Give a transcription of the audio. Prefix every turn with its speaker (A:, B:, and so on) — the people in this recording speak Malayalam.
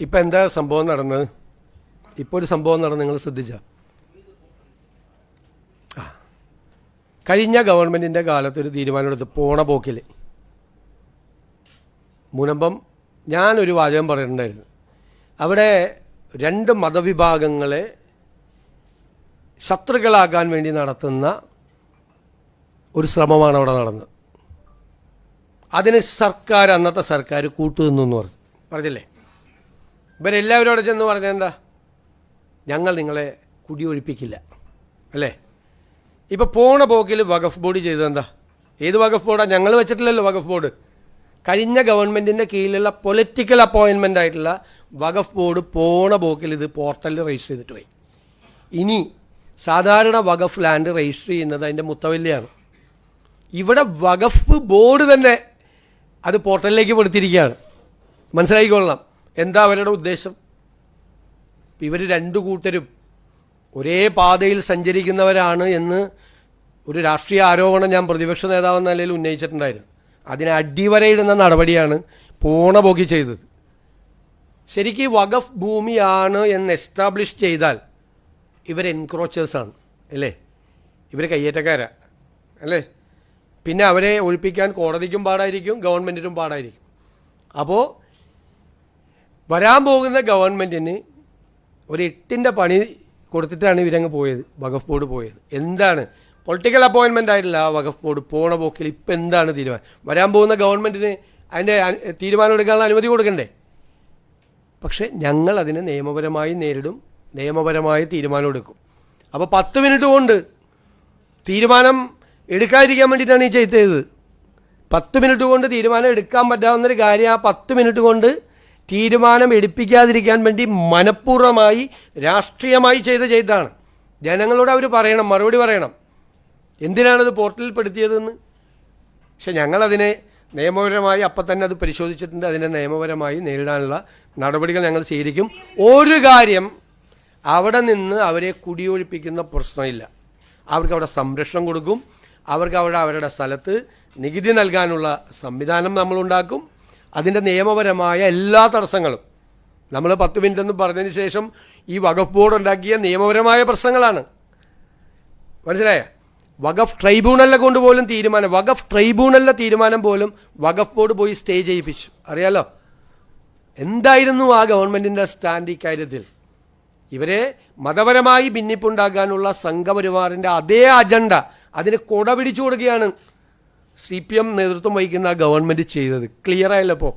A: ഇപ്പം എന്താ സംഭവം നടന്നത്? ഇപ്പോൾ ഒരു സംഭവം നടന്ന് നിങ്ങൾ ശ്രദ്ധിച്ച കഴിഞ്ഞ ഗവൺമെൻറ്റിൻ്റെ കാലത്തൊരു തീരുമാനമെടുത്ത് പോണ പോക്കിൽ മുനമ്പം ഞാനൊരു വാചകം പറയുന്നുണ്ടായിരുന്നു. അവിടെ രണ്ട് മതവിഭാഗങ്ങളെ ശത്രുക്കളാക്കാൻ വേണ്ടി നടത്തുന്ന ഒരു ശ്രമമാണ് അവിടെ നടന്നത്. അതിന് അന്നത്തെ സർക്കാർ കൂട്ടുനിന്നു പറഞ്ഞില്ലേ? ഇവരെല്ലാവരും അവിടെ ചെന്ന് പറഞ്ഞെന്താ, ഞങ്ങൾ നിങ്ങളെ കുടിയൊഴിപ്പിക്കില്ല അല്ലേ? ഇപ്പോൾ പോണ പോക്കിൽ വഖഫ് ബോർഡ് ചെയ്തതെന്താ? ഏത് വഖഫ് ബോർഡാണ്? ഞങ്ങൾ വെച്ചിട്ടില്ലല്ലോ വഖഫ് ബോർഡ്. കഴിഞ്ഞ ഗവൺമെൻറ്റിൻ്റെ കീഴിലുള്ള പൊളിറ്റിക്കൽ അപ്പോയിൻമെൻ്റ് ആയിട്ടുള്ള വഖഫ് ബോർഡ് പോണ പോക്കിൽ ഇത് പോർട്ടലിൽ രജിസ്റ്റർ ചെയ്തിട്ട് പോയി. ഇനി സാധാരണ വഖഫ് ലാൻഡ് രജിസ്റ്റർ ചെയ്യുന്നത് അതിൻ്റെ മുത്തവല്ലിയാണ്. ഇവിടെ വഖഫ് ബോർഡ് തന്നെ അത് പോർട്ടലിലേക്ക് പെടുത്തിയിരിക്കുകയാണ്. മനസ്സിലായിക്കൊള്ളണം എന്താ അവരുടെ ഉദ്ദേശം. ഇവർ രണ്ടു കൂട്ടരും ഒരേ പാതയിൽ സഞ്ചരിക്കുന്നവരാണ് എന്ന് ഒരു രാഷ്ട്രീയ ആരോപണം ഞാൻ പ്രതിപക്ഷ നേതാവെന്ന നിലയിൽ ഉന്നയിച്ചിട്ടുണ്ടായിരുന്നു. അതിന് അടിവരയിടുന്ന നടപടിയാണ് പോണ പോക്കി ചെയ്തത്. ശരിക്കും വഖഫ് ഭൂമിയാണ് എന്ന് എസ്റ്റാബ്ലിഷ് ചെയ്താൽ ഇവർ എൻക്രോച്ചേഴ്സാണ് അല്ലേ? ഇവർ കയ്യേറ്റക്കാരാ അല്ലേ? പിന്നെ അവരെ ഒഴിപ്പിക്കാൻ കോടതിക്കും പാടായിരിക്കും, ഗവൺമെൻറ്റിനും പാടായിരിക്കും. അപ്പോൾ വരാൻ പോകുന്ന ഗവൺമെൻറ്റിന് ഒരു 8ൻ്റെ പണി കൊടുത്തിട്ടാണ് ഇവരങ്ങ് പോയത്, വഖഫ് ബോർഡ് പോയത്. എന്താണ് പൊളിറ്റിക്കൽ അപ്പോയിൻമെൻ്റ് ആയിട്ടില്ല ആ വഖഫ് ബോർഡ് പോണ പോക്കിൽ ഇപ്പം എന്താണ് തീരുമാനം? വരാൻ പോകുന്ന ഗവൺമെൻറ്റിന് അതിൻ്റെ തീരുമാനം എടുക്കാനുള്ള അനുമതി കൊടുക്കണ്ടേ? പക്ഷേ ഞങ്ങൾ അതിനെ നിയമപരമായി നേരിടും, നിയമപരമായി തീരുമാനം എടുക്കും. അപ്പോൾ 10 മിനിറ്റ് കൊണ്ട് തീരുമാനം എടുക്കാതിരിക്കാൻ വേണ്ടിയിട്ടാണ് ഈ ചെയ്തത്. 10 മിനിറ്റ് കൊണ്ട് തീരുമാനം എടുക്കാൻ പറ്റാവുന്നൊരു കാര്യം ആ 10 മിനിറ്റ് കൊണ്ട് തീരുമാനം എടുപ്പിക്കാതിരിക്കാൻ വേണ്ടി മനഃപൂർവ്വമായി രാഷ്ട്രീയമായി ചെയ്തതാണ്. ജനങ്ങളോട് അവർ പറയണം, മറുപടി പറയണം, എന്തിനാണത് പോർട്ടലിൽ പെടുത്തിയതെന്ന്. പക്ഷെ ഞങ്ങളതിനെ നിയമപരമായി അപ്പം തന്നെ അത് പരിശോധിച്ചിട്ടുണ്ട്. അതിനെ നിയമപരമായി നേരിടാനുള്ള നടപടികൾ ഞങ്ങൾ സ്വീകരിക്കും. ഒരു കാര്യം, അവിടെ നിന്ന് അവരെ കുടിയൊഴിപ്പിക്കുന്ന പ്രശ്നമില്ല. അവർക്ക് അവിടെ സംരക്ഷണം കൊടുക്കും. അവർക്ക് അവരുടെ സ്ഥലത്ത് നികുതി നൽകാനുള്ള സംവിധാനം നമ്മളുണ്ടാക്കും. അതിൻ്റെ നിയമപരമായ എല്ലാ തടസ്സങ്ങളും നമ്മൾ 10 മിനിറ്റ് എന്ന് പറഞ്ഞതിന് ശേഷം ഈ വഖഫ് ബോർഡ് ഉണ്ടാക്കിയ നിയമപരമായ പ്രശ്നങ്ങളാണ്. മനസ്സിലായ? വഖഫ് ട്രൈബ്യൂണലിനെ കൊണ്ട് പോലും വഖഫ് ട്രൈബ്യൂണലിൻ്റെ തീരുമാനം പോലും വഖഫ് ബോർഡ് പോയി സ്റ്റേ ചെയ്യിപ്പിച്ചു. അറിയാലോ എന്തായിരുന്നു ആ ഗവൺമെൻറ്റിൻ്റെ സ്റ്റാൻഡ് ഇക്കാര്യത്തിൽ? ഇവരെ മതപരമായി ഭിന്നിപ്പുണ്ടാക്കാനുള്ള സംഘപരിവാറിൻ്റെ അതേ അജണ്ട അതിന് കൊട പിടിച്ചു കൊടുക്കുകയാണ് CPM നേതൃത്വം വഹിക്കുന്ന ഗവൺമെൻറ് ചെയ്തത്. ക്ലിയർ ആയല്ലോ ഇപ്പോൾ?